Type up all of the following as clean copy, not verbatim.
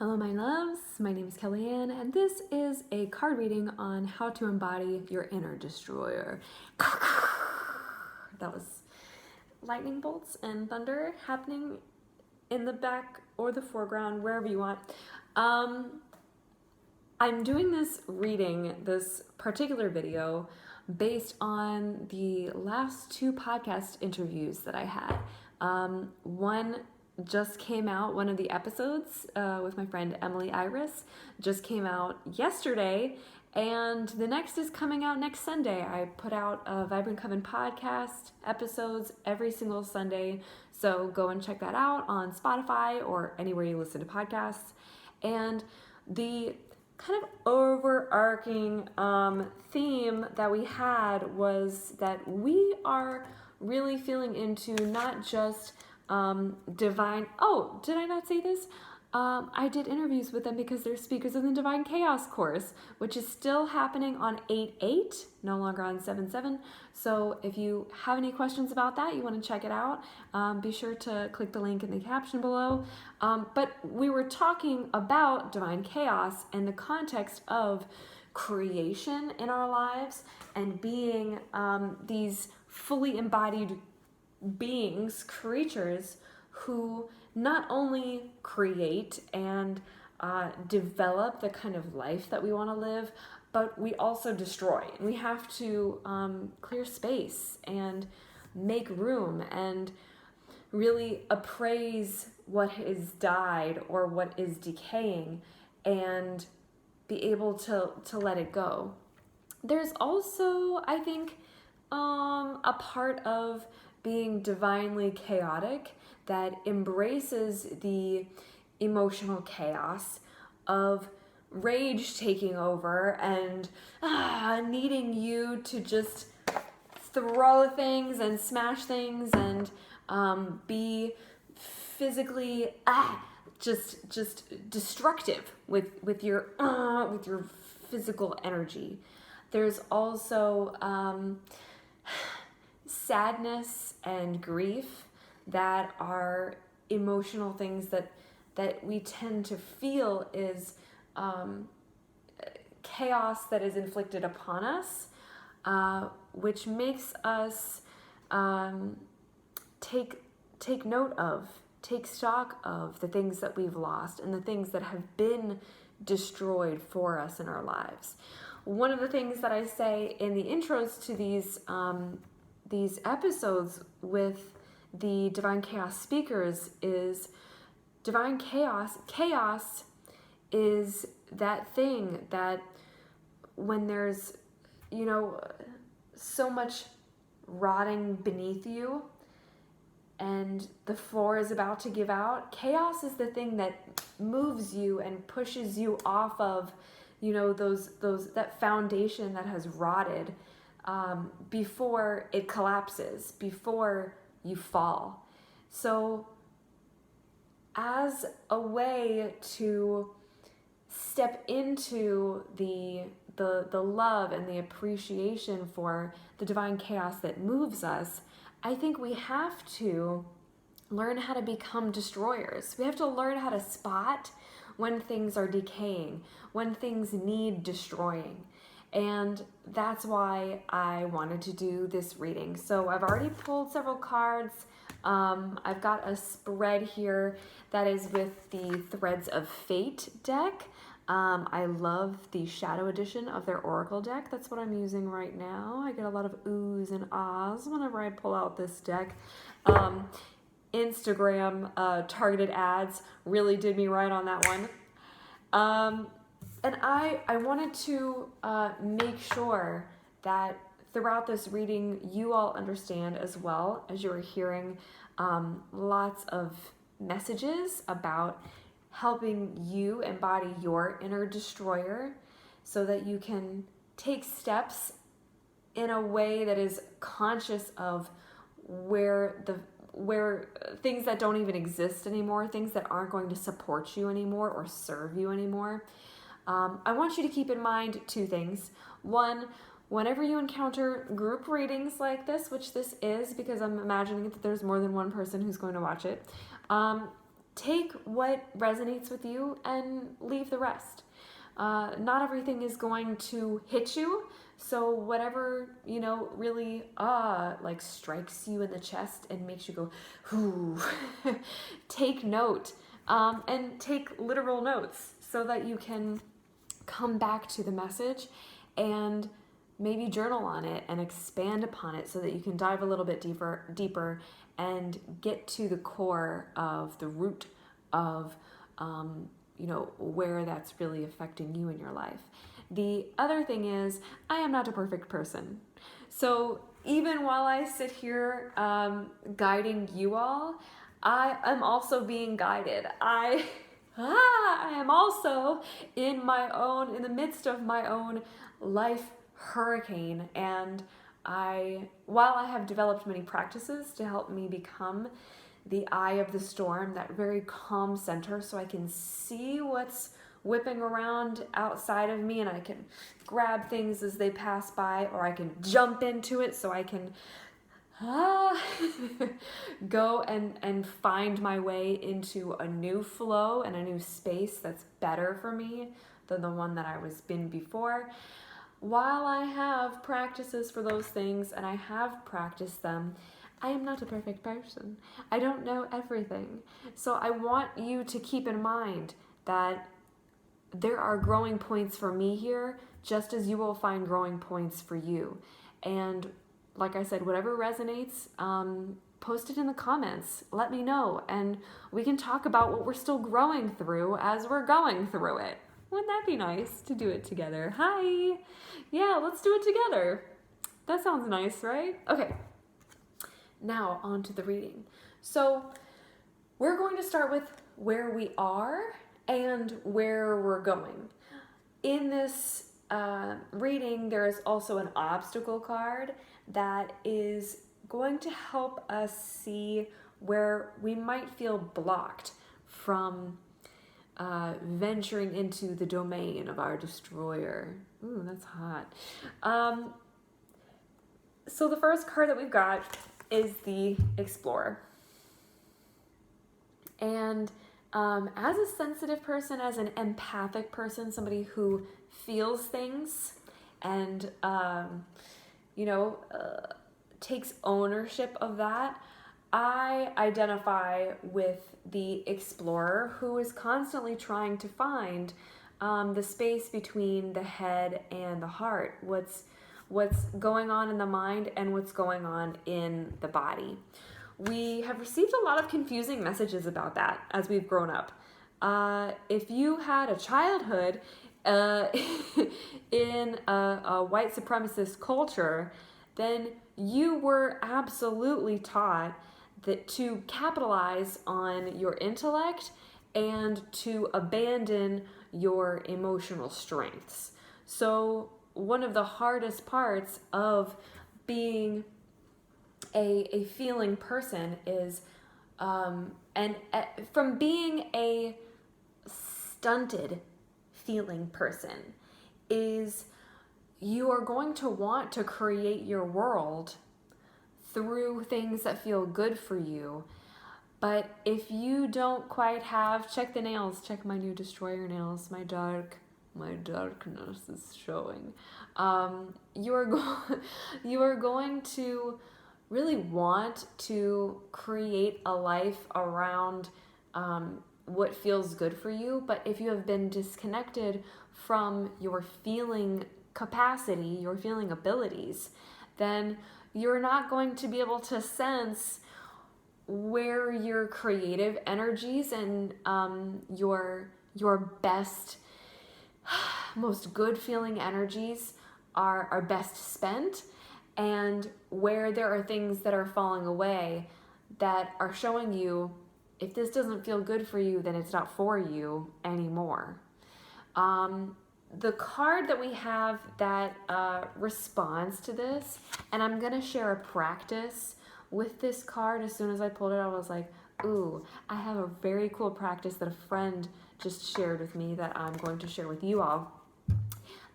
Hello, my loves. My name is Kellyanne, and this is a card reading on how to embody your inner destroyer. That was lightning bolts and thunder happening in the back or the foreground, wherever you want. I'm doing this reading, this particular video, based on the last two podcast interviews that I had. One just came out, one of the episodes with my friend Emily Iris just came out yesterday, and the next is coming out next Sunday. I put out a Vibrant Coven podcast episodes every single Sunday, so go and check that out on Spotify or anywhere you listen to podcasts. And the kind of overarching theme that we had was that we are really feeling into not just divine. Oh, did I not say this? I did interviews with them because they're speakers of the Divine Chaos course, which is still happening on 8/8, no longer on 7/7. So if you have any questions about that, you want to check it out, be sure to click the link in the caption below. But we were talking about Divine Chaos in the context of creation in our lives and being these fully embodied beings, creatures who not only create and develop the kind of life that we want to live, but we also destroy. And we have to clear space and make room and really appraise what has died or what is decaying and be able to let it go. There's also, I think, a part of being divinely chaotic that embraces the emotional chaos of rage taking over and needing you to just throw things and smash things and be physically just destructive with your physical energy. There's also sadness and grief that are emotional things that we tend to feel is chaos that is inflicted upon us, which makes us take note of, take stock of the things that we've lost and the things that have been destroyed for us in our lives. One of the things that I say in the intros to these episodes with the Divine Chaos speakers is Divine Chaos is that thing that when there's, so much rotting beneath you and the floor is about to give out, chaos is the thing that moves you and pushes you off of, that foundation that has rotted before it collapses, before you fall. So as a way to step into the love and the appreciation for the divine chaos that moves us, I think we have to learn how to become destroyers. We have to learn how to spot when things are decaying, when things need destroying. And that's why I wanted to do this reading. So I've already pulled several cards. I've got a spread here that is with the Threads of Fate deck. I love the Shadow Edition of their Oracle deck. That's what I'm using right now. I get a lot of oohs and ahs whenever I pull out this deck. Instagram targeted ads really did me right on that one. And I wanted to make sure that throughout this reading, you all understand as well, as you are hearing lots of messages about helping you embody your inner destroyer so that you can take steps in a way that is conscious of where things that don't even exist anymore, things that aren't going to support you anymore or serve you anymore. I want you to keep in mind two things. One, whenever you encounter group readings like this, which this is because I'm imagining that there's more than one person who's going to watch it, take what resonates with you and leave the rest. Not everything is going to hit you, so whatever, really like strikes you in the chest and makes you go, whoo, take note, and take literal notes so that you can come back to the message and maybe journal on it and expand upon it so that you can dive a little bit deeper and get to the core of the root of where that's really affecting you in your life. The other thing is, I am not a perfect person. So even while I sit here guiding you all, I am also being guided. I am also in the midst of my own life hurricane. And while I have developed many practices to help me become the eye of the storm, that very calm center, so I can see what's whipping around outside of me and I can grab things as they pass by, or I can jump into it so I can go and find my way into a new flow and a new space that's better for me than the one that I was in before. While I have practices for those things and I have practiced them, I am not a perfect person. I don't know everything. So I want you to keep in mind that there are growing points for me here, just as you will find growing points for you. And like I said, whatever resonates, post it in the comments. Let me know. And we can talk about what we're still growing through as we're going through it. Wouldn't that be nice to do it together? Hi. Yeah, let's do it together. That sounds nice, right? Okay. Now on to the reading. So we're going to start with where we are and where we're going. In this reading, there is also an obstacle card that is going to help us see where we might feel blocked from venturing into the domain of our destroyer. Ooh, that's hot. So the first card that we've got is the Explorer. And as a sensitive person, as an empathic person, somebody who feels things and, takes ownership of that, I identify with the Explorer who is constantly trying to find the space between the head and the heart. What's going on in the mind and what's going on in the body. We have received a lot of confusing messages about that as we've grown up. If you had a childhood in a white supremacist culture, then you were absolutely taught that to capitalize on your intellect and to abandon your emotional strengths. So one of the hardest parts of being a feeling person is, from being a stunted feeling person, is you are going to want to create your world through things that feel good for you. But if you don't quite have, check the nails, check my new destroyer nails, my darkness is showing. You are going to really want to create a life around what feels good for you. But if you have been disconnected from your feeling capacity, your feeling abilities, then you're not going to be able to sense where your creative energies and your best, most good feeling energies are best spent, and where there are things that are falling away that are showing you, if this doesn't feel good for you, then it's not for you anymore. The card that we have that responds to this, and I'm going to share a practice with this card. As soon as I pulled it, I was like, ooh, I have a very cool practice that a friend just shared with me that I'm going to share with you all.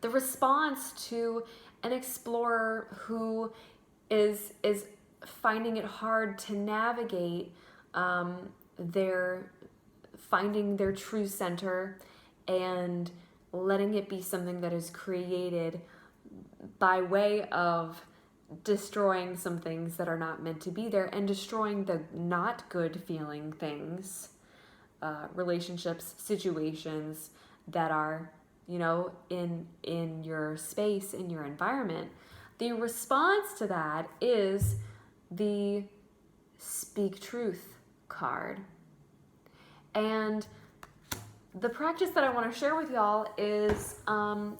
The response to an explorer who is finding it hard to navigate their finding their true center and letting it be something that is created by way of destroying some things that are not meant to be there and destroying the not good feeling things, relationships, situations that are, in your space, in your environment. The response to that is the Speak Truth card. And the practice that I want to share with y'all is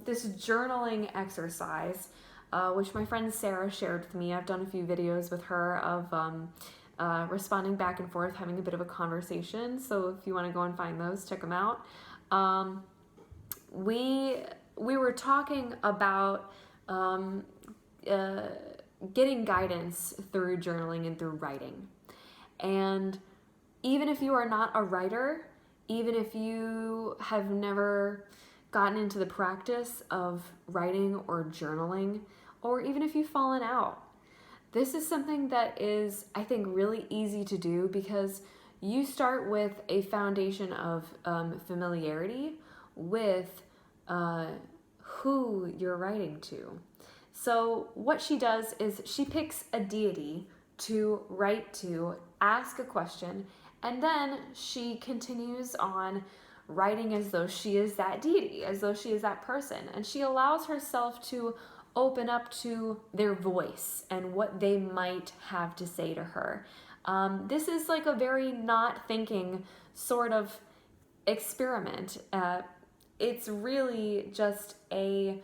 this journaling exercise, which my friend Sarah shared with me. I've done a few videos with her of responding back and forth, having a bit of a conversation. So if you want to go and find those, check them out. We were talking about getting guidance through journaling and through writing. And even if you are not a writer, even if you have never gotten into the practice of writing or journaling, or even if you've fallen out, this is something that is, I think, really easy to do because you start with a foundation of familiarity with who you're writing to. So what she does is she picks a deity to write to, ask a question, and then she continues on writing as though she is that deity, as though she is that person. And she allows herself to open up to their voice and what they might have to say to her. This is like a very not thinking sort of experiment. It's really just a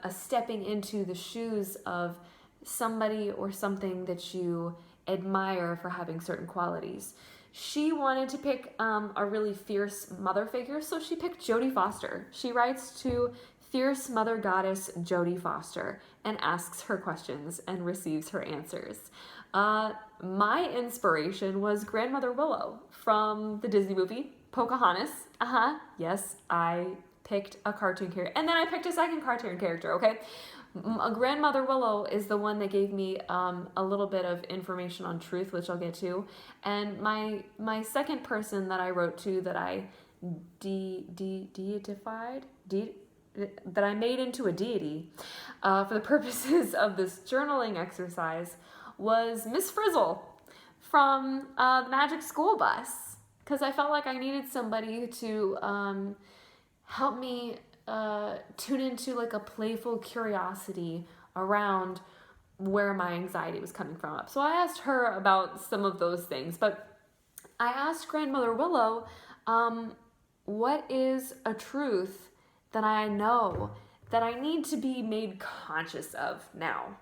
stepping into the shoes of somebody or something that you admire for having certain qualities. She wanted to pick a really fierce mother figure, so she picked Jodie Foster. She writes to fierce mother goddess Jodie Foster and asks her questions and receives her answers. My inspiration was Grandmother Willow from the Disney movie Pocahontas. Yes, I picked a cartoon character, and then I picked a second cartoon character, okay? Grandmother Willow is the one that gave me a little bit of information on truth, which I'll get to. And my second person that I wrote to that I deified, that I made into a deity for the purposes of this journaling exercise was Miss Frizzle from the Magic School Bus, because I felt like I needed somebody to help me tune into like a playful curiosity around where my anxiety was coming from. So I asked her about some of those things, but I asked Grandmother Willow, what is a truth that I know that I need to be made conscious of now?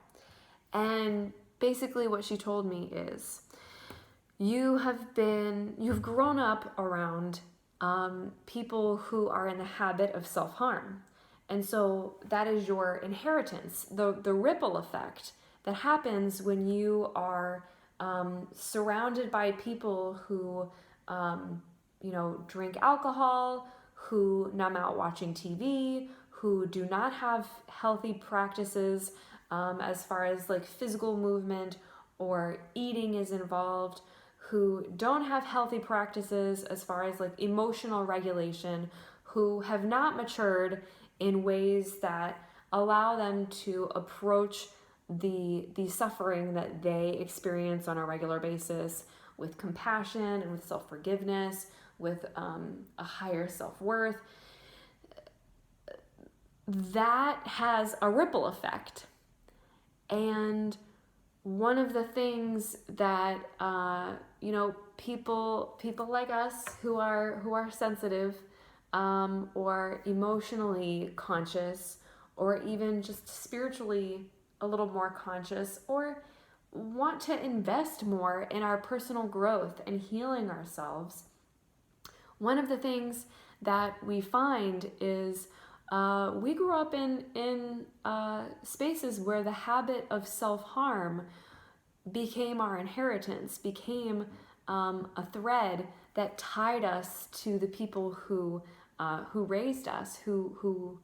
And basically what she told me is, you've grown up around people who are in the habit of self-harm. And so that is your inheritance, the ripple effect that happens when you are surrounded by people who, drink alcohol, who numb out watching TV, who do not have healthy practices as far as like physical movement or eating is involved, who don't have healthy practices as far as like emotional regulation, who have not matured in ways that allow them to approach the suffering that they experience on a regular basis with compassion and with self-forgiveness, with a higher self-worth. That has a ripple effect. And one of the things that people like us who are sensitive or emotionally conscious, or even just spiritually a little more conscious, or want to invest more in our personal growth and healing ourselves, one of the things that we find is we grew up in spaces where the habit of self-harm became our inheritance, became a thread that tied us to the people who raised us, who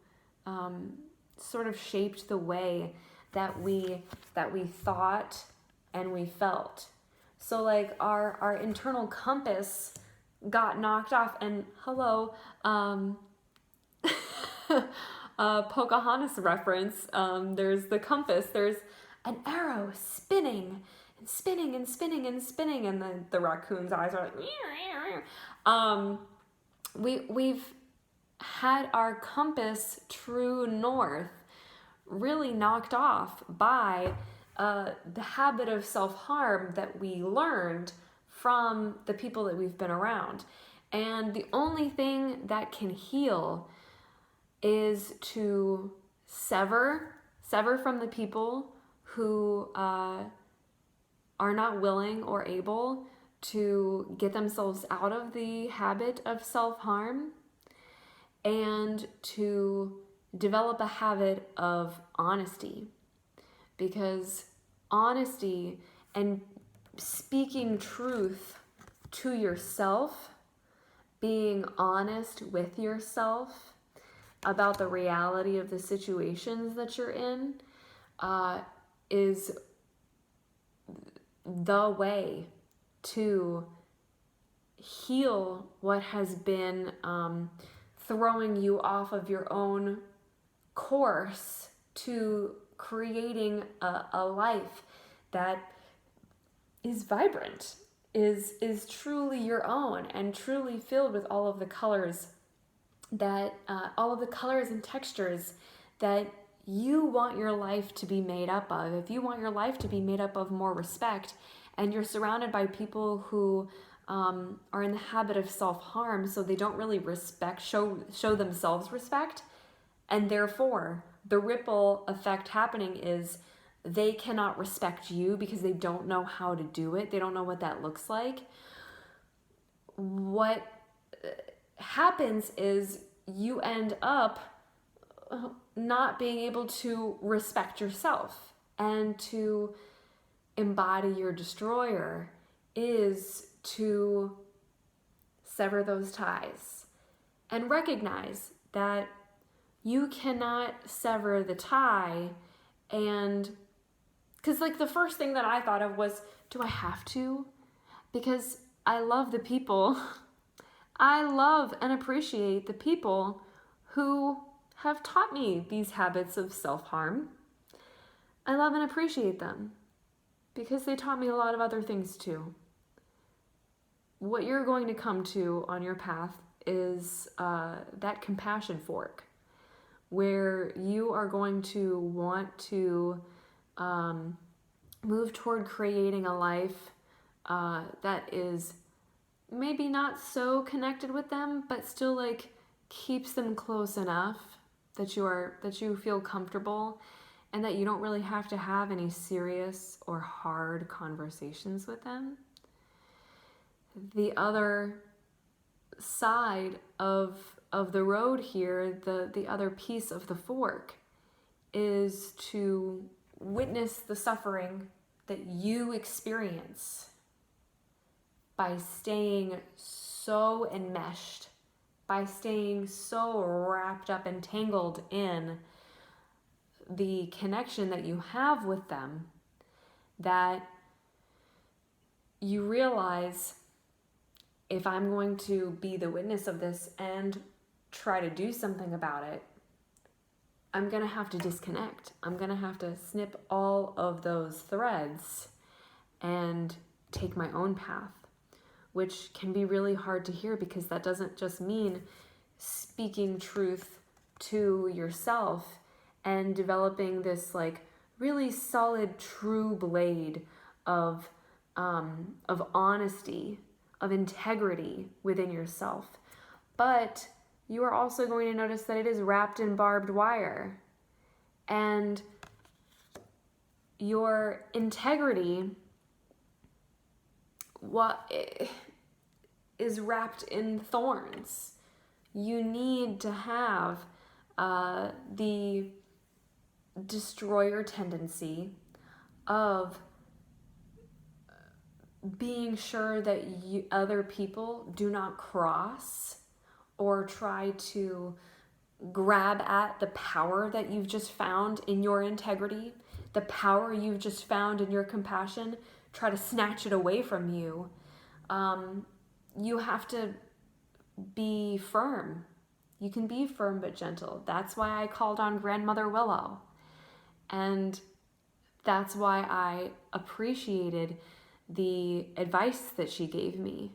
sort of shaped the way that we thought and we felt. So like our internal compass got knocked off. And hello, Pocahontas reference. There's the compass. There's an arrow spinning and spinning and spinning and spinning, and the raccoon's eyes are like. We've had our compass true north really knocked off by the habit of self-harm that we learned from the people that we've been around. And the only thing that can heal is to sever from the people who are not willing or able to get themselves out of the habit of self-harm, and to develop a habit of honesty. Because honesty and speaking truth to yourself, being honest with yourself about the reality of the situations that you're in, is the way to heal what has been throwing you off of your own course to creating a life that is vibrant, is truly your own, and truly filled with all of the colors that all of the colors and textures that you want your life to be made up of. If you want your life to be made up of more respect, and you're surrounded by people who are in the habit of self-harm, so they don't really show themselves respect, and therefore the ripple effect happening is they cannot respect you because they don't know how to do it. They don't know what that looks like. What happens is you end up not being able to respect yourself, and to embody your destroyer is to sever those ties and recognize that you cannot sever the tie. And because like the first thing that I thought of was, do I have to? Because I love the people. I love and appreciate the people who have taught me these habits of self-harm. I love and appreciate them because they taught me a lot of other things too. What you're going to come to on your path is that compassion fork, where you are going to want to move toward creating a life that is maybe not so connected with them, but still like keeps them close enough that you feel comfortable, and that you don't really have to have any serious or hard conversations with them. The other side of the road here, the other piece of the fork, is to witness the suffering that you experience by staying so enmeshed, by staying so wrapped up and tangled in the connection that you have with them, that you realize, if I'm going to be the witness of this and try to do something about it, I'm going to have to disconnect. I'm going to have to snip all of those threads and take my own path, which can be really hard to hear, because that doesn't just mean speaking truth to yourself and developing this like really solid, true blade of honesty, of integrity within yourself. But you are also going to notice that it is wrapped in barbed wire. And your integrity is wrapped in thorns. You need to have the destroyer tendency of being sure that other people do not cross or try to grab at the power that you've just found in your integrity, the power you've just found in your compassion, try to snatch it away from you. you have to be firm. You can be firm but gentle. That's why I called on Grandmother Willow. And that's why I appreciated the advice that she gave me,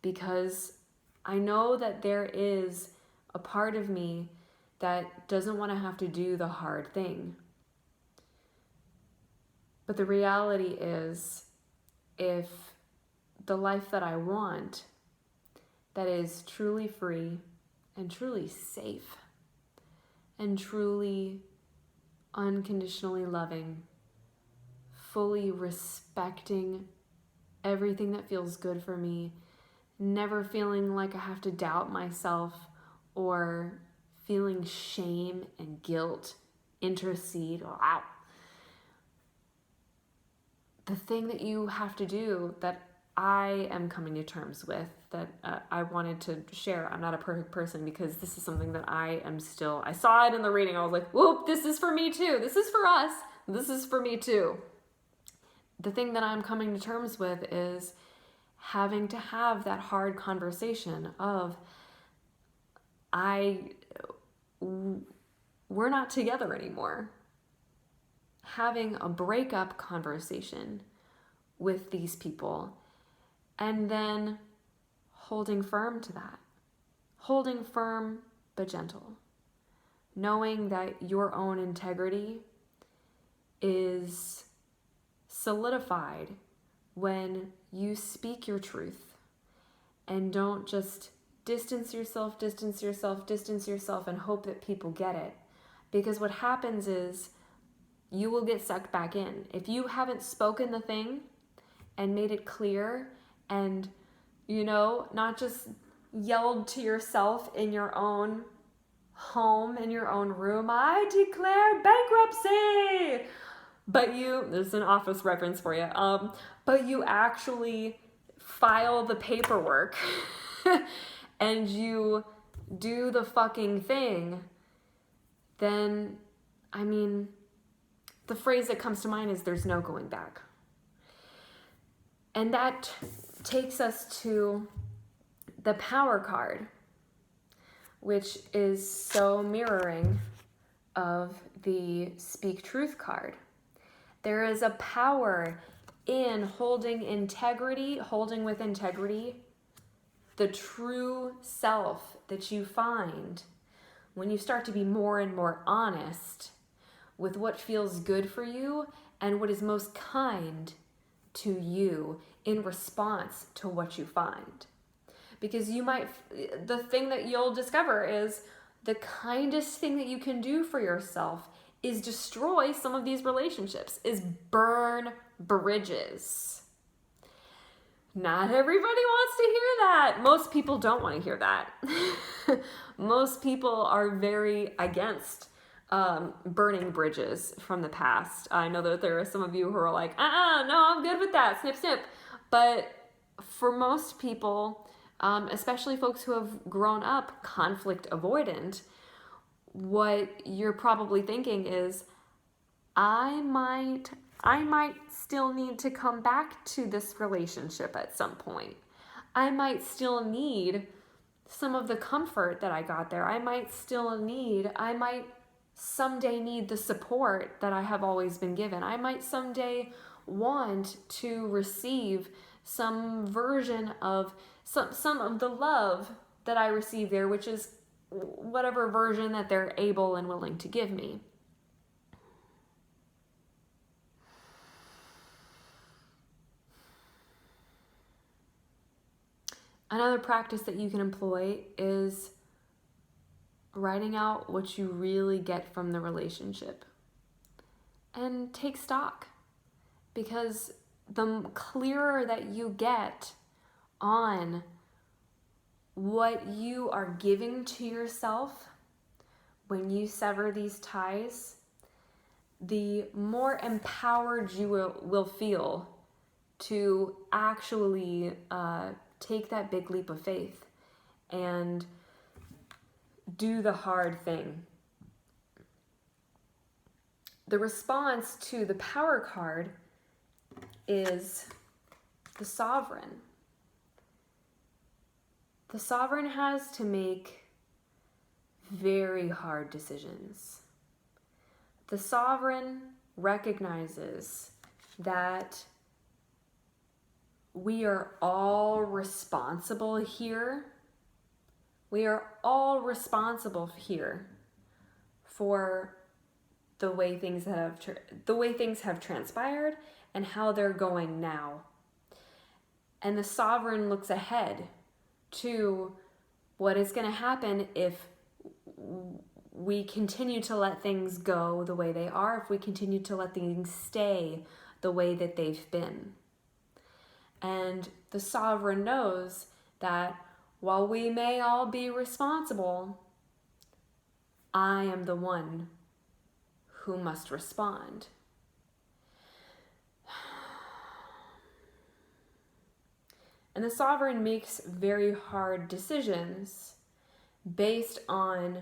because I know that there is a part of me that doesn't want to have to do the hard thing. But the reality is, if the life that I want, that is truly free and truly safe and truly unconditionally loving, fully respecting everything that feels good for me, never feeling like I have to doubt myself or feeling shame and guilt intercede. Wow. The thing that you have to do, that I am coming to terms with, that I wanted to share. I'm not a perfect person, because this is something that I saw it in the reading. I was like, whoop, this is for me too. This is for us. This is for me too. The thing that I'm coming to terms with is having to have that hard conversation of, we're not together anymore. Having a breakup conversation with these people, and then holding firm to that. Holding firm but gentle. Knowing that your own integrity is solidified when you speak your truth and don't just distance yourself and hope that people get it. Because what happens is you will get sucked back in. If you haven't spoken the thing and made it clear, and, not just yelled to yourself in your own home, in your own room, I declare bankruptcy! But there's an office reference for you, but you actually file the paperwork and you do the fucking thing, then, the phrase that comes to mind is, there's no going back. And that takes us to the power card, which is so mirroring of the speak truth card. There is a power in holding with integrity, the true self that you find when you start to be more and more honest with what feels good for you and what is most kind to you in response to what you find. Because the thing that you'll discover is the kindest thing that you can do for yourself is destroy some of these relationships, is burn bridges. Not everybody wants to hear that. Most people don't want to hear that. Most people are very against burning bridges from the past. I know that there are some of you who are like, no, I'm good with that, snip, snip. But for most people, especially folks who have grown up conflict avoidant, what you're probably thinking is, I might still need to come back to this relationship at some point. I might still need some of the comfort that I got there. I might someday need the support that I have always been given. I might someday want to receive some version of some of the love that I receive there, which is whatever version that they're able and willing to give me. Another practice that you can employ is writing out what you really get from the relationship. And take stock. Because the clearer that you get on what you are giving to yourself when you sever these ties, the more empowered you will feel to actually take that big leap of faith and do the hard thing. The response to the power card is the sovereign. The sovereign has to make very hard decisions. The sovereign recognizes that we are all responsible here. We are all responsible here for the way things have transpired and how they're going now. And the sovereign looks ahead to what is going to happen if we continue to let things go the way they are, if we continue to let things stay the way that they've been. And the sovereign knows that while we may all be responsible, I am the one who must respond. And the sovereign makes very hard decisions based on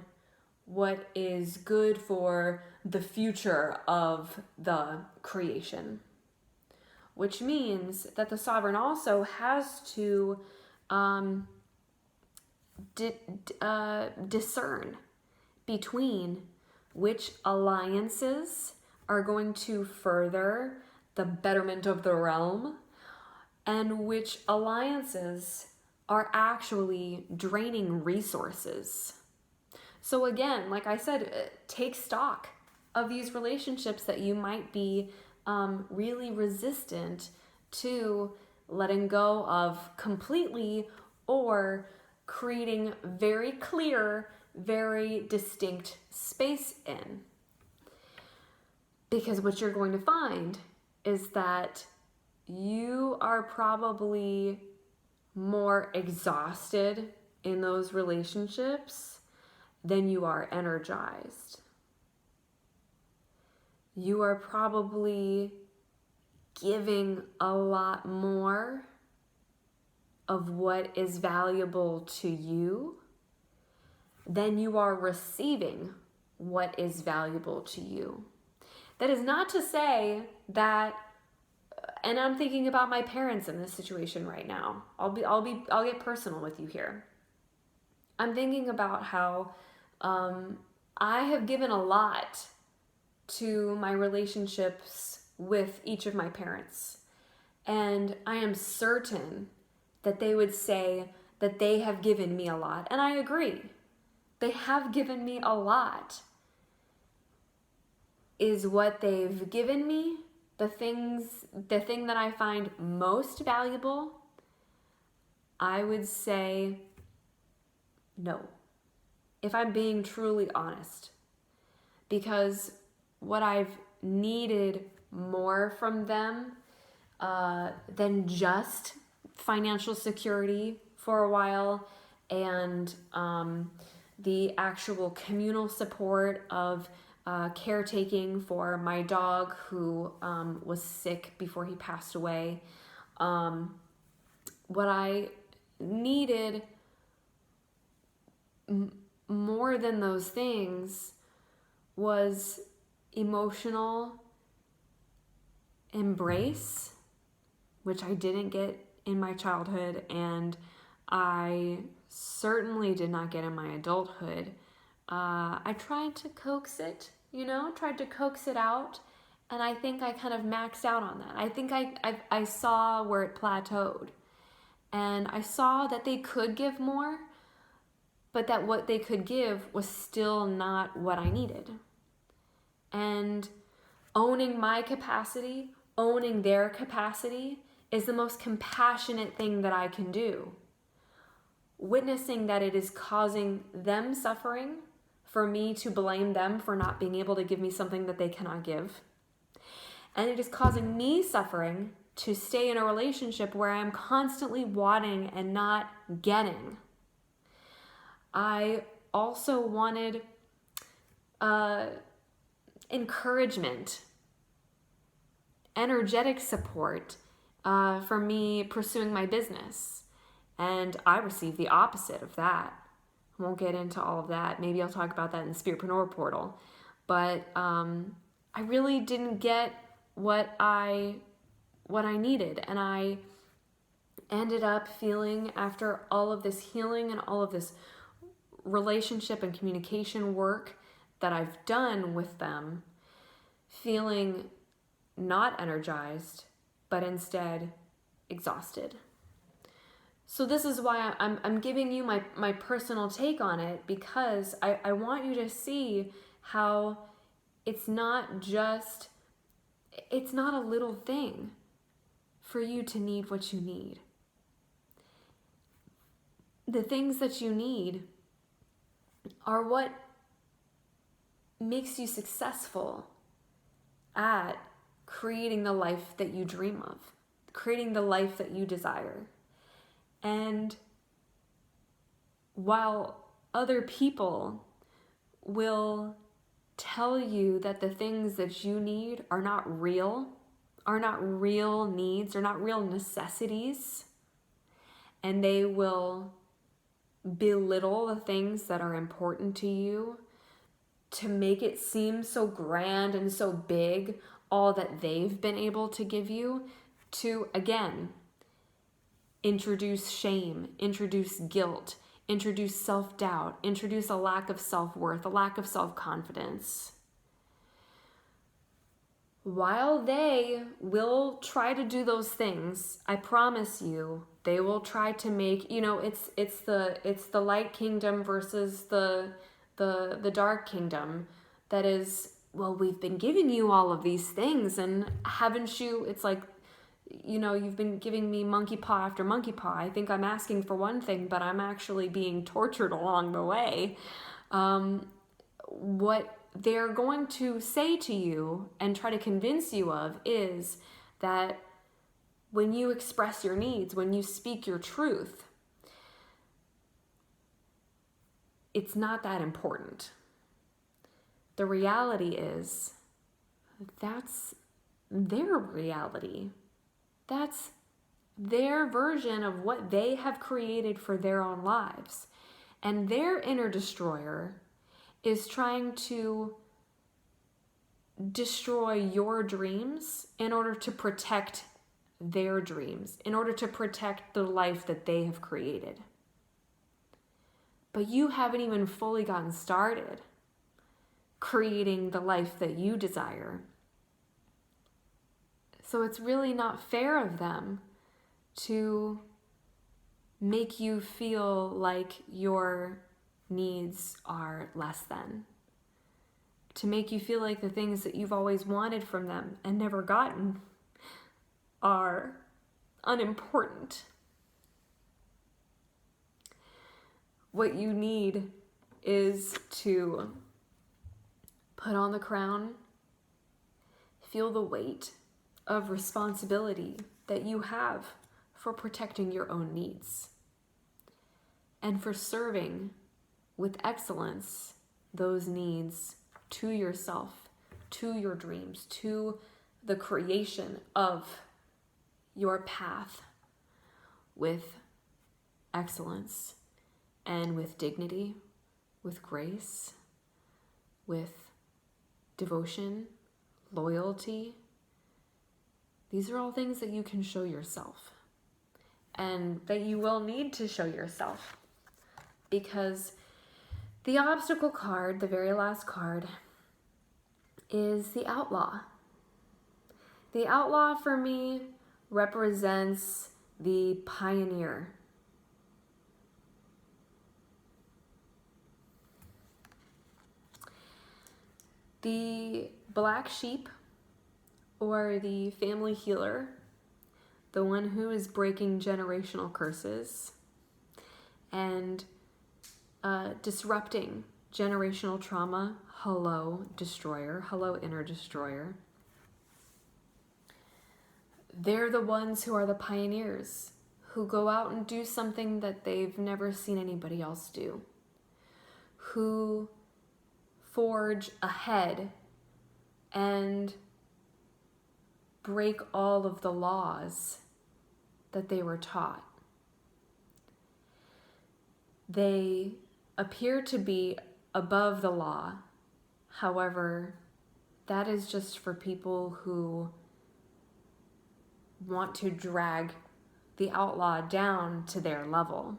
what is good for the future of the creation. Which means that the sovereign also has to discern between which alliances are going to further the betterment of the realm and which alliances are actually draining resources. So again, like I said, take stock of these relationships that you might be really resistant to letting go of completely, or creating very clear, very distinct space in. Because what you're going to find is that you are probably more exhausted in those relationships than you are energized. You are probably giving a lot more of what is valuable to you than you are receiving what is valuable to you. That is not to say that, and I'm thinking about my parents in this situation right now. I'll get personal with you here. I'm thinking about how I have given a lot to my relationships with each of my parents. And I am certain that they would say that they have given me a lot. And I agree. They have given me a lot. Is what they've given me the thing that I find most valuable? I would say no, if I'm being truly honest. Because what I've needed more from them than just financial security for a while, and the actual communal support of caretaking for my dog who was sick before he passed away. What I needed more than those things was emotional embrace, which I didn't get in my childhood, and I certainly did not get in my adulthood. I tried to coax it, tried to coax it out, and I think I kind of maxed out on that. I think I saw where it plateaued, and I saw that they could give more, but that what they could give was still not what I needed. And owning my capacity, owning their capacity, is the most compassionate thing that I can do. Witnessing that it is causing them suffering, for me to blame them for not being able to give me something that they cannot give. And it is causing me suffering to stay in a relationship where I'm constantly wanting and not getting. I also wanted encouragement, energetic support for me pursuing my business. And I received the opposite of that. I won't get into all of that. Maybe I'll talk about that in the Spiritpreneur Portal. But I really didn't get what I needed. And I ended up feeling, after all of this healing and all of this relationship and communication work that I've done with them, feeling not energized, but instead exhausted. So this is why I'm giving you my personal take on it, because I want you to see how it's not a little thing for you to need what you need. The things that you need are what makes you successful at creating the life that you dream of, creating the life that you desire. And while other people will tell you that the things that you need are not real needs, are not real necessities, and they will belittle the things that are important to you to make it seem so grand and so big, all that they've been able to give you, to, again, introduce shame, introduce guilt, introduce self-doubt, introduce a lack of self-worth, a lack of self-confidence. While they will try to do those things, I promise you, they will try to make, it's the light kingdom versus the dark kingdom that is, well, we've been giving you all of these things, and haven't you, it's like, you've been giving me monkey paw after monkey paw. I think I'm asking for one thing, but I'm actually being tortured along the way. What they're going to say to you and try to convince you of is that when you express your needs, when you speak your truth, it's not that important. The reality is, that's their reality. That's their version of what they have created for their own lives. And their inner destroyer is trying to destroy your dreams in order to protect their dreams, in order to protect the life that they have created. But you haven't even fully gotten started creating the life that you desire. So it's really not fair of them to make you feel like your needs are less than, to make you feel like the things that you've always wanted from them and never gotten are unimportant. What you need is to put on the crown, feel the weight of responsibility that you have for protecting your own needs and for serving with excellence those needs to yourself, to your dreams, to the creation of your path with excellence and with dignity, with grace, with devotion, loyalty. These are all things that you can show yourself and that you will need to show yourself, because the obstacle card, the very last card, is the outlaw. The outlaw for me represents the pioneer. The black sheep, or the family healer, the one who is breaking generational curses and disrupting generational trauma. Hello, destroyer. Hello, inner destroyer. They're the ones who are the pioneers, who go out and do something that they've never seen anybody else do, who forge ahead and break all of the laws that they were taught. They appear to be above the law. However, that is just for people who want to drag the outlaw down to their level.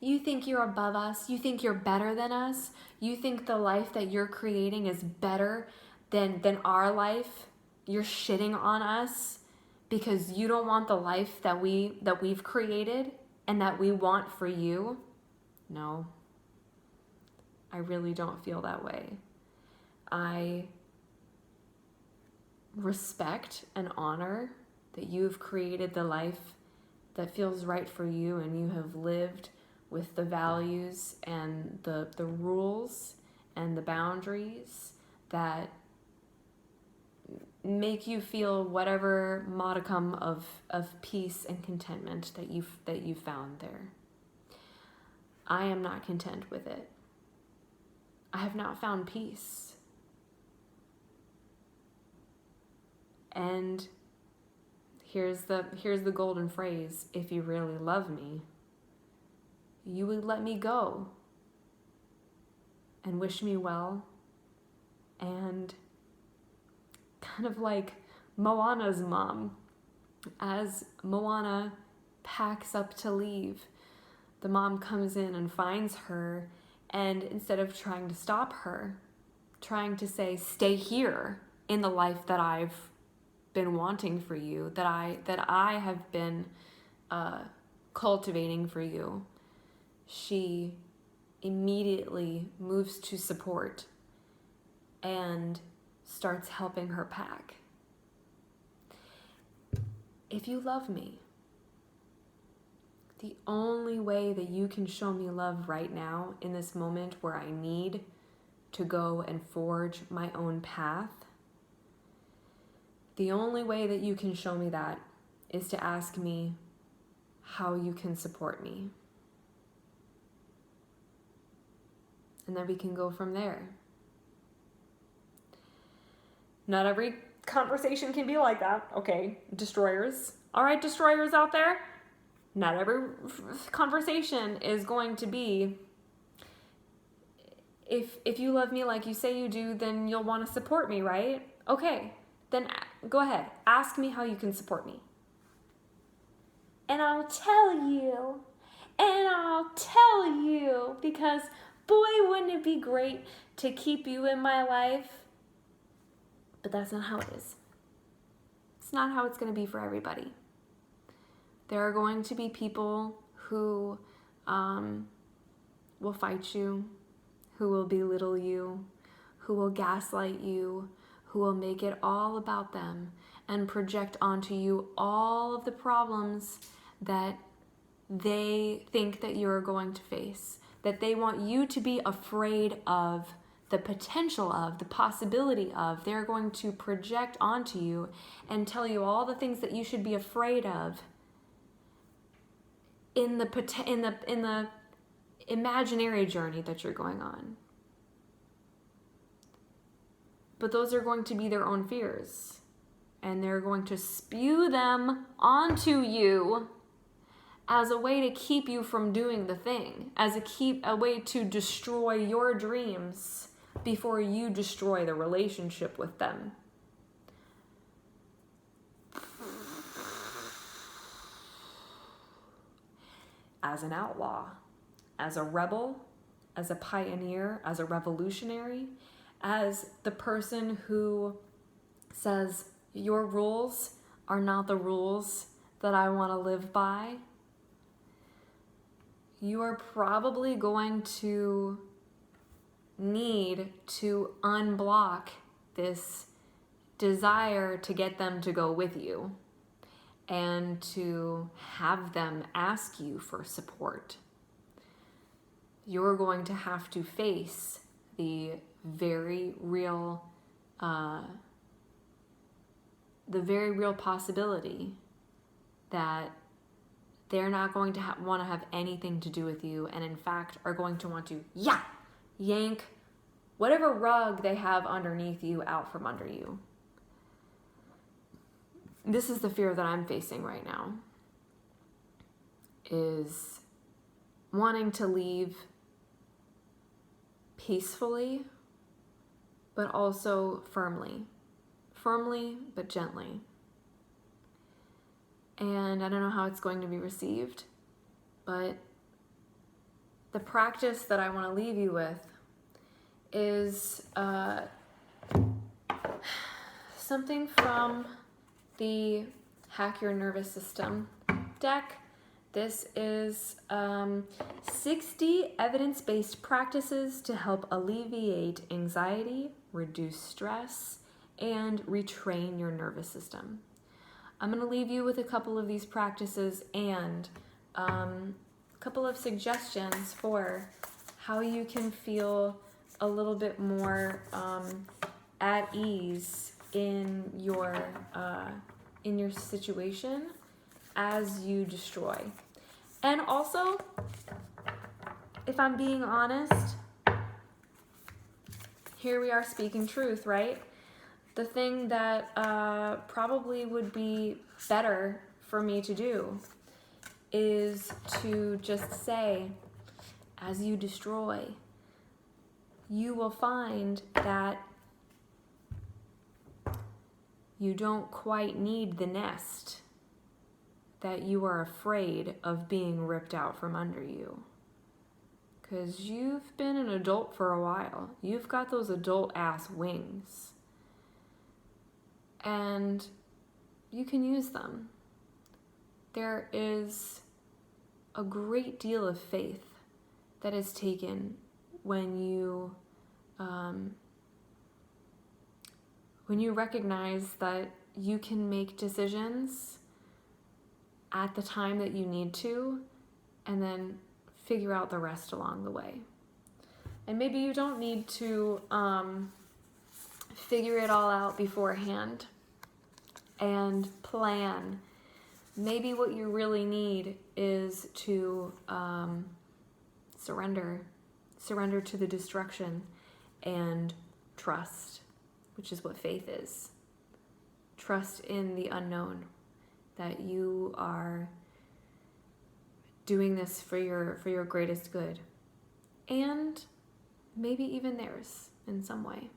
You think you're above us? You think you're better than us? You think the life that you're creating is better than our life? You're shitting on us because you don't want the life that we've created and that we want for you? No. I really don't feel that way. I respect and honor that you've created the life that feels right for you, and you have lived with the values and the rules and the boundaries that make you feel whatever modicum of peace and contentment that you found there. I am not content with it. I have not found peace. And here's the golden phrase: if you really love me, you would let me go and wish me well. And kind of like Moana's mom, as Moana packs up to leave, the mom comes in and finds her, and instead of trying to stop her, trying to say, stay here in the life that I've been wanting for you, that I have been cultivating for you, she immediately moves to support and starts helping her pack. If you love me, the only way that you can show me love right now, in this moment where I need to go and forge my own path, the only way that you can show me that is to ask me how you can support me. And then we can go from there. Not every conversation can be like that. Okay, destroyers. All right, destroyers out there. Not every conversation is going to be, if you love me like you say you do, then you'll want to support me, right? Okay, then go ahead. Ask me how you can support me. And I'll tell you. And I'll tell you. Because, boy, wouldn't it be great to keep you in my life. But that's not how it is. It's not how it's going to be for everybody. There are going to be people who will fight you, who will belittle you, who will gaslight you, who will make it all about them and project onto you all of the problems that they think that you're going to face, that they want you to be afraid of, the potential of, the possibility of. They're going to project onto you and tell you all the things that you should be afraid of in the imaginary journey that you're going on. But those are going to be their own fears, and they're going to spew them onto you as a way to keep you from doing the thing, as a way to destroy your dreams before you destroy the relationship with them. As an outlaw, as a rebel, as a pioneer, as a revolutionary, as the person who says, your rules are not the rules that I want to live by, you are probably going to need to unblock this desire to get them to go with you and to have them ask you for support. You're going to have to face the very real possibility that they're not going to want to have anything to do with you, and in fact are going to want to yank whatever rug they have underneath you out from under you. This is the fear that I'm facing right now, is wanting to leave peacefully, but also firmly but gently. and I don't know how it's going to be received, but the practice that I want to leave you with is something from the Hack Your Nervous System deck. This is 60 evidence-based practices to help alleviate anxiety, reduce stress, and retrain your nervous system. I'm going to leave you with a couple of these practices and a couple of suggestions for how you can feel a little bit more at ease in your situation as you destroy. And also, if I'm being honest, here we are speaking truth, right? The thing that probably would be better for me to do is to just say, as you destroy, you will find that you don't quite need the nest that you are afraid of being ripped out from under you. Because you've been an adult for a while. You've got those adult ass wings. And you can use them. There is a great deal of faith that is taken when you recognize that you can make decisions at the time that you need to, and then figure out the rest along the way. And maybe you don't need to figure it all out beforehand and plan. Maybe what you really need is to surrender to the destruction and trust, which is what faith is. Trust in the unknown, that you are doing this for your greatest good, and maybe even theirs in some way.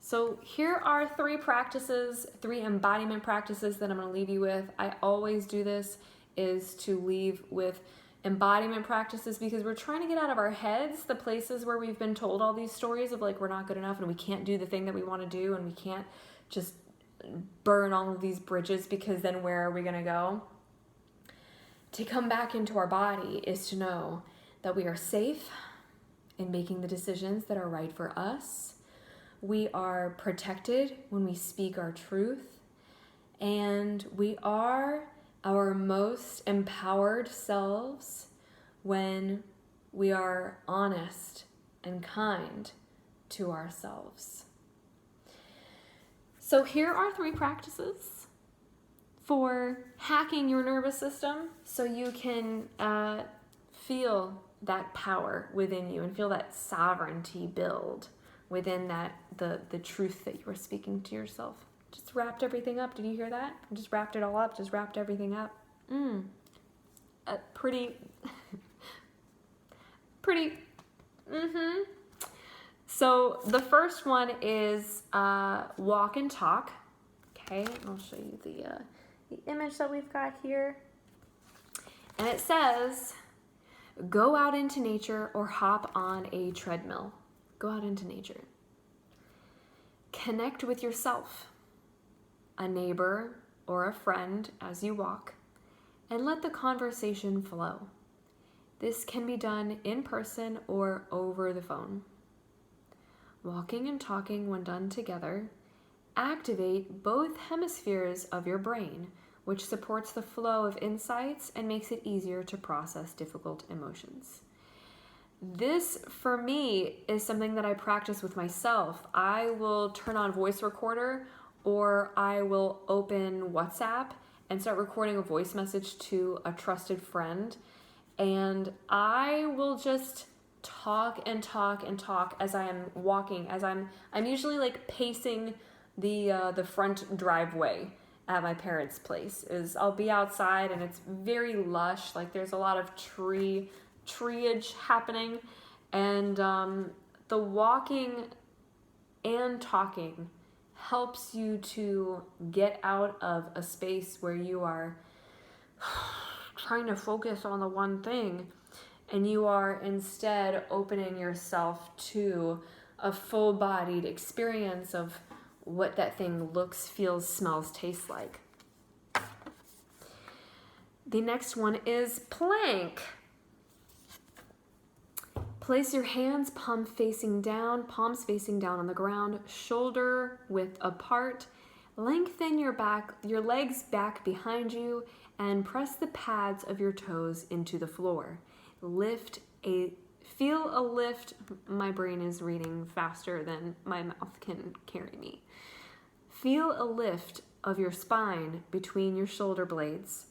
So here are 3 embodiment practices that I'm going to leave you with. I always do this, is to leave with embodiment practices, because we're trying to get out of our heads the places where we've been told all these stories of like we're not good enough and we can't do the thing that we want to do, and we can't just burn all of these bridges, because then where are we going to go? To come back into our body is to know that we are safe in making the decisions that are right for us. We are protected when we speak our truth, and we are our most empowered selves when we are honest and kind to ourselves. So here are 3 practices for hacking your nervous system so you can feel that power within you and feel that sovereignty build within the truth that you are speaking to yourself. Just wrapped everything up. Did you hear that? I just wrapped it all up. Just wrapped everything up. Pretty. So the first one is walk and talk. Okay, I'll show you the image that we've got here. And it says, go out into nature or hop on a treadmill. Go out into nature. Connect with yourself, a neighbor or a friend as you walk, and let the conversation flow. This can be done in person or over the phone. Walking and talking, when done together, activate both hemispheres of your brain, which supports the flow of insights and makes it easier to process difficult emotions. This, for me, is something that I practice with myself. I will turn on voice recorder, or I will open WhatsApp and start recording a voice message to a trusted friend, and I will just talk and talk and talk as I am walking, as I'm usually like pacing the front driveway at my parents' place. Is I'll be outside and it's very lush, like there's a lot of treeage happening, and the walking and talking helps you to get out of a space where you are trying to focus on the one thing, and you are instead opening yourself to a full-bodied experience of what that thing looks, feels, smells, tastes like. The next one is plank. Place your hands palms facing down on the ground, shoulder width apart. Lengthen your legs back behind you, and press the pads of your toes into the floor. Feel a lift. My brain is reading faster than my mouth can carry me. Feel a lift of your spine between your shoulder blades.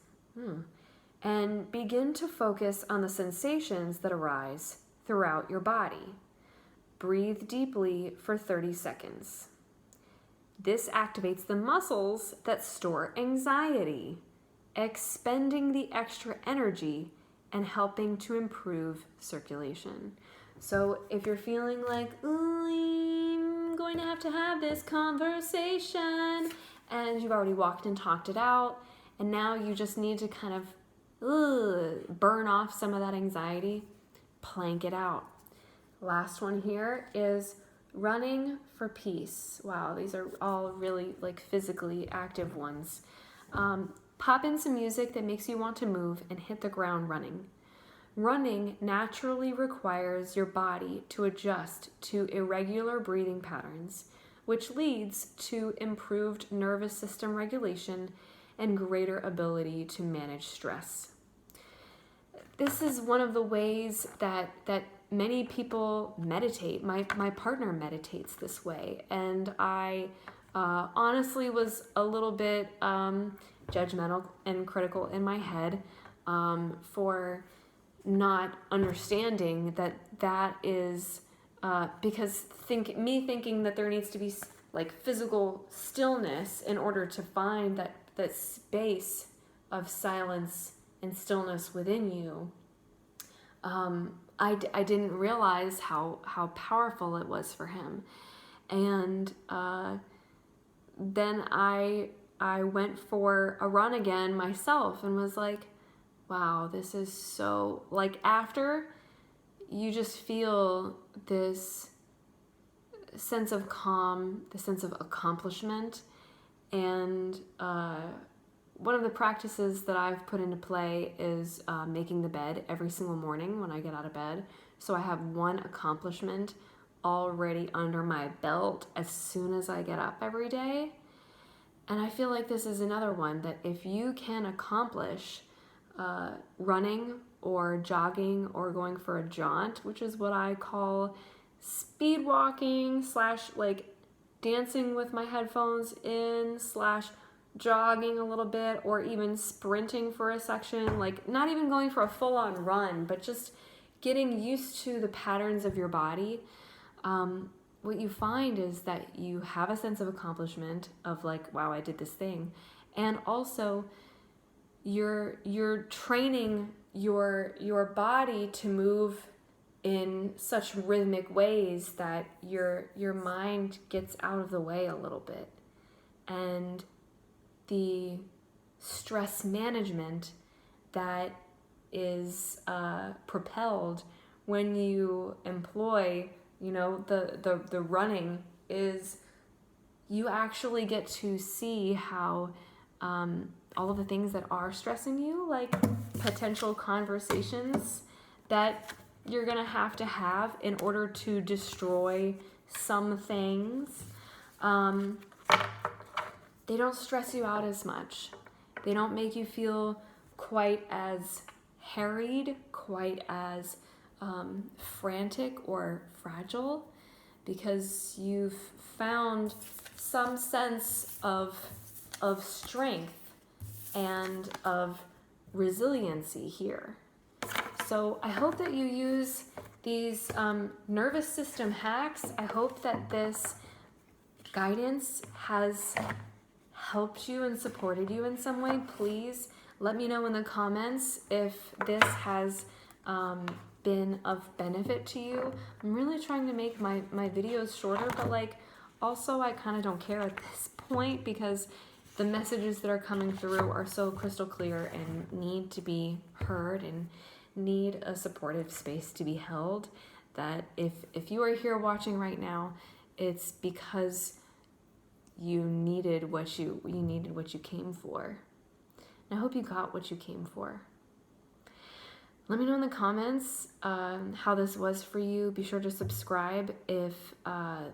And begin to focus on the sensations that arise throughout your body. Breathe deeply for 30 seconds. This activates the muscles that store anxiety, expending the extra energy and helping to improve circulation. So if you're feeling like, I'm going to have this conversation, and you've already walked and talked it out, and now you just need to kind of burn off some of that anxiety, plank it out. Last one here is running for peace. Wow, these are all really like physically active ones. Pop in some music that makes you want to move and hit the ground running. Running naturally requires your body to adjust to irregular breathing patterns, which leads to improved nervous system regulation and greater ability to manage stress. This is one of the ways that many people meditate. My partner meditates this way, and I honestly was a little bit judgmental and critical in my head for not understanding that is because thinking that there needs to be like physical stillness in order to find that space of silence and stillness within you. I didn't realize how powerful it was for him. And then I went for a run again myself and was like, wow, this is so, like, after you just feel this sense of calm, the sense of accomplishment. And one of the practices that I've put into play is making the bed every single morning when I get out of bed. So I have one accomplishment already under my belt as soon as I get up every day. And I feel like this is another one that if you can accomplish running or jogging or going for a jaunt, which is what I call speed walking / like dancing with my headphones in / jogging a little bit, or even sprinting for a section, like not even going for a full-on run, but just getting used to the patterns of your body. What you find is that you have a sense of accomplishment of like, wow, I did this thing. And also you're training your body to move in such rhythmic ways that your mind gets out of the way a little bit. And the stress management that is propelled when you employ, the running, is you actually get to see how all of the things that are stressing you, like potential conversations that you're gonna have in order to destroy some things, they don't stress you out as much. They don't make you feel quite as harried, quite as frantic or fragile, because you've found some sense of strength and of resiliency here. So I hope that you use these nervous system hacks. I hope that this guidance has helped you and supported you in some way. Please let me know in the comments if this has been of benefit to you. I'm really trying to make my videos shorter, but like Also, I kind of don't care at this point because the messages that are coming through are so crystal clear and need to be heard and need a supportive space to be held, that if you are here watching right now, it's because you needed what you came for. And I hope you got what you came for. Let me know in the comments how this was for you. Be sure to subscribe if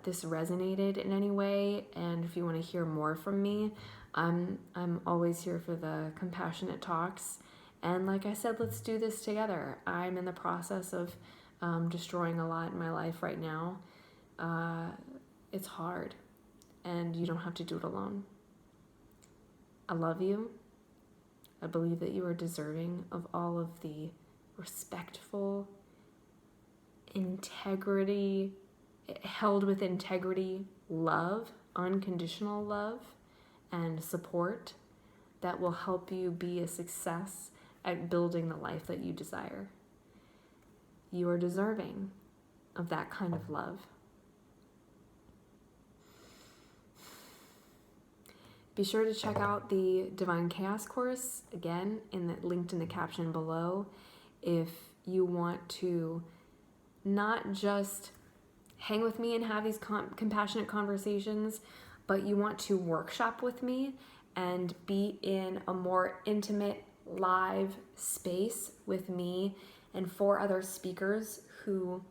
this resonated in any way, and if you want to hear more from me. I'm always here for the compassionate talks, and like I said, let's do this together. I'm in the process of destroying a lot in my life right now. It's hard, and you don't have to do it alone. I love you. I believe that you are deserving of all of the respectful, integrity, held with integrity, love, unconditional love, and support that will help you be a success at building the life that you desire. You are deserving of that kind of love. Be sure to check out the Divine Chaos course, again, linked in the caption below, if you want to not just hang with me and have these compassionate conversations, but you want to workshop with me and be in a more intimate live space with me and 4 other speakers who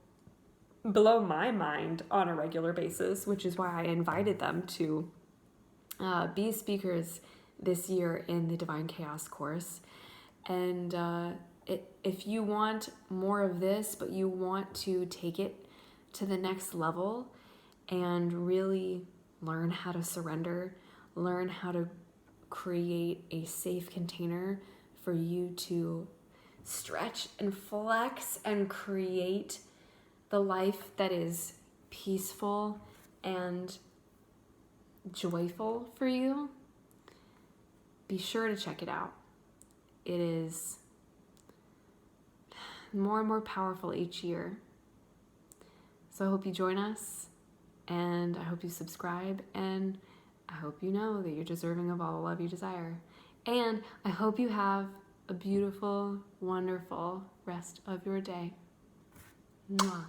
blow my mind on a regular basis, which is why I invited them to be speakers this year in the Divine Chaos course. And if you want more of this, but you want to take it to the next level and really learn how to surrender, learn how to create a safe container for you to stretch and flex and create the life that is peaceful and joyful for you, be sure to check it out. It is more and more powerful each year. So I hope you join us, and I hope you subscribe, and I hope you know that you're deserving of all the love you desire. And I hope you have a beautiful, wonderful rest of your day. Mwah.